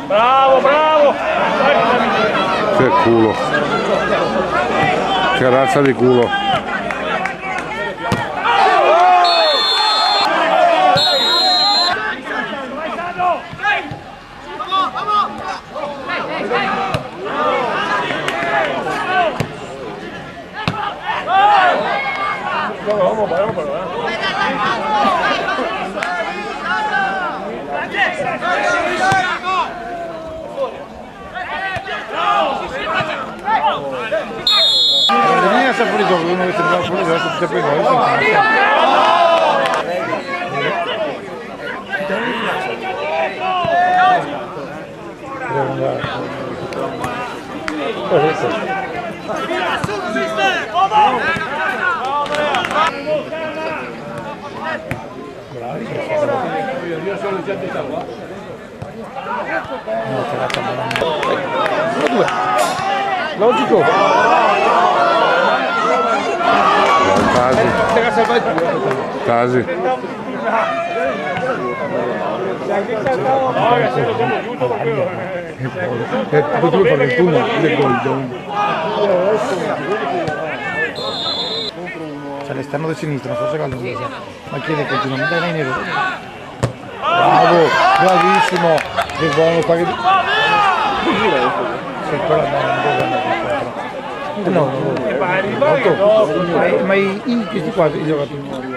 Bravo, bravo! Che culo! Che razza di culo! Vieni a fuori gioco, uno che sembra fuori gioco, tutte poi noi logico. Casi. Potevo fare il tunnel del gol. C'è l'esterno di sinistra, non so se caldo, ma chiede continuamente ai nero. Bravo, bravissimo, che buono paghi. Se però no, ma questi qua i giocatori.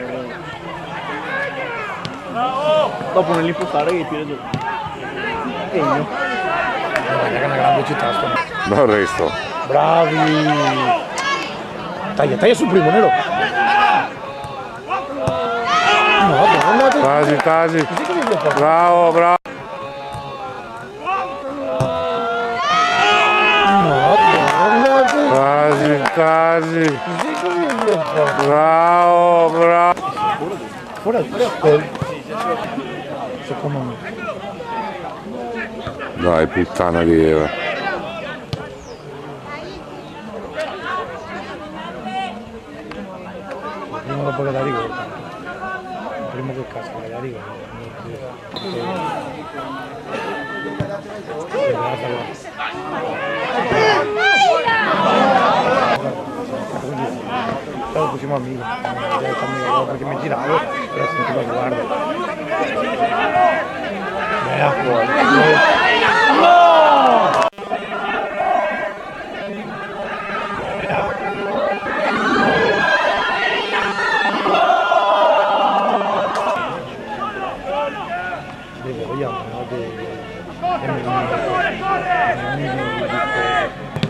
Dopo nell'impostare che piede giù. Egno. È una grande città sto. Non resto. Bravi. Taglia sul primo nero. No, Casi. Bravo, bravo. Casi. Bravo. Fuori. Secondo me. Dai, puttana di Eva. Prima dopo che la ricordo. Prima che casca la ricordo. Stavo così amico, perché mi giravo e ho sentito la guardia.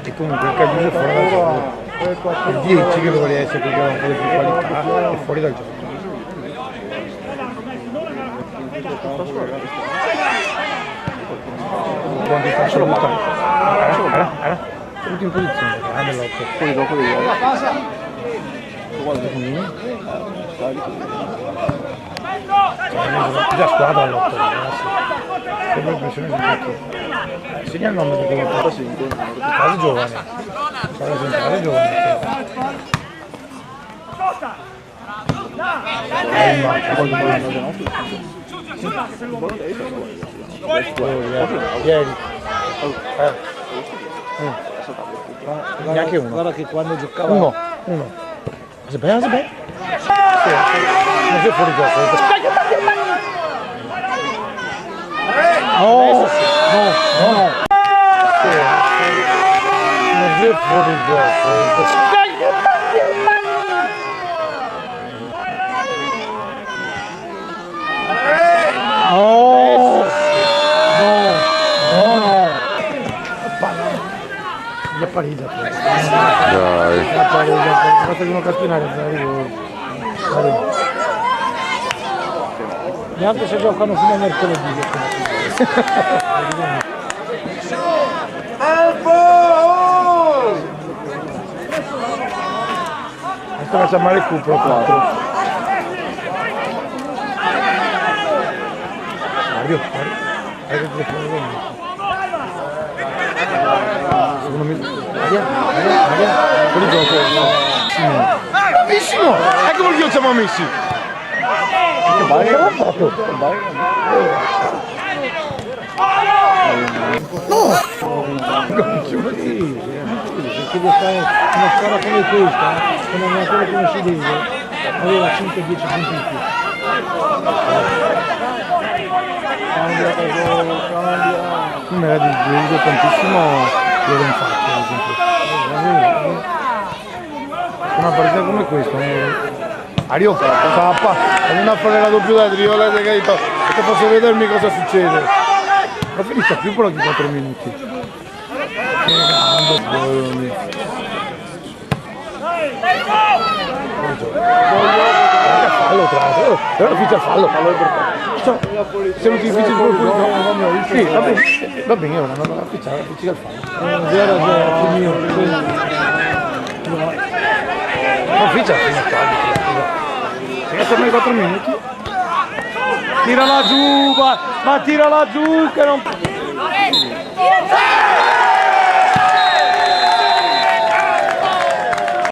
E comunque il Cagliuso è fuori dal gioco. Il 10 che dovrebbe essere perché aveva un po' di più qualità è fuori dal gioco. Quando fa solo buttare. Tutti in posizione, grande lotta. Poi dopo di già squadra lotta, ragazzi. Sembra l'impressione di tutti. Segna il nome perché l'ho fatto sempre. Quasi giovane. Quasi giovane. Ieri. Neanche uno. Guarda che quando giocava Uno. Se bene. Non sei fuori gioco. No. Non sei fuori gioco. La parida Dai. la parida, basta che uno caspinare neanche se giocano fino a mercoledì. Questo faccia male il cupro 4. Mario. Secondo me, fuori gioco. Bravissimo! Ecco perché io ci siamo messi. Che vai? Sì, perché devo fare una squadra come questa, con un allenatore come Sidese, aveva 5-10 punti in più. Cambia. Non era di vedo tantissimo Lorenzacchi, ad esempio. Una partita come questa, Ario, papà, andiamo a fare la doppia da trio, che posso vedermi cosa succede. Ma finisca più però di 4 minuti. Che grande fallo tra l'altro, però fischia il fallo. Se non ti fischi il fallo, sì, va bene, ora non la fischia il fallo. 0-0, mio. Non fischia fino a 4. Se torna ai 4 minuti. Tirala giù, ma tirala giù che non...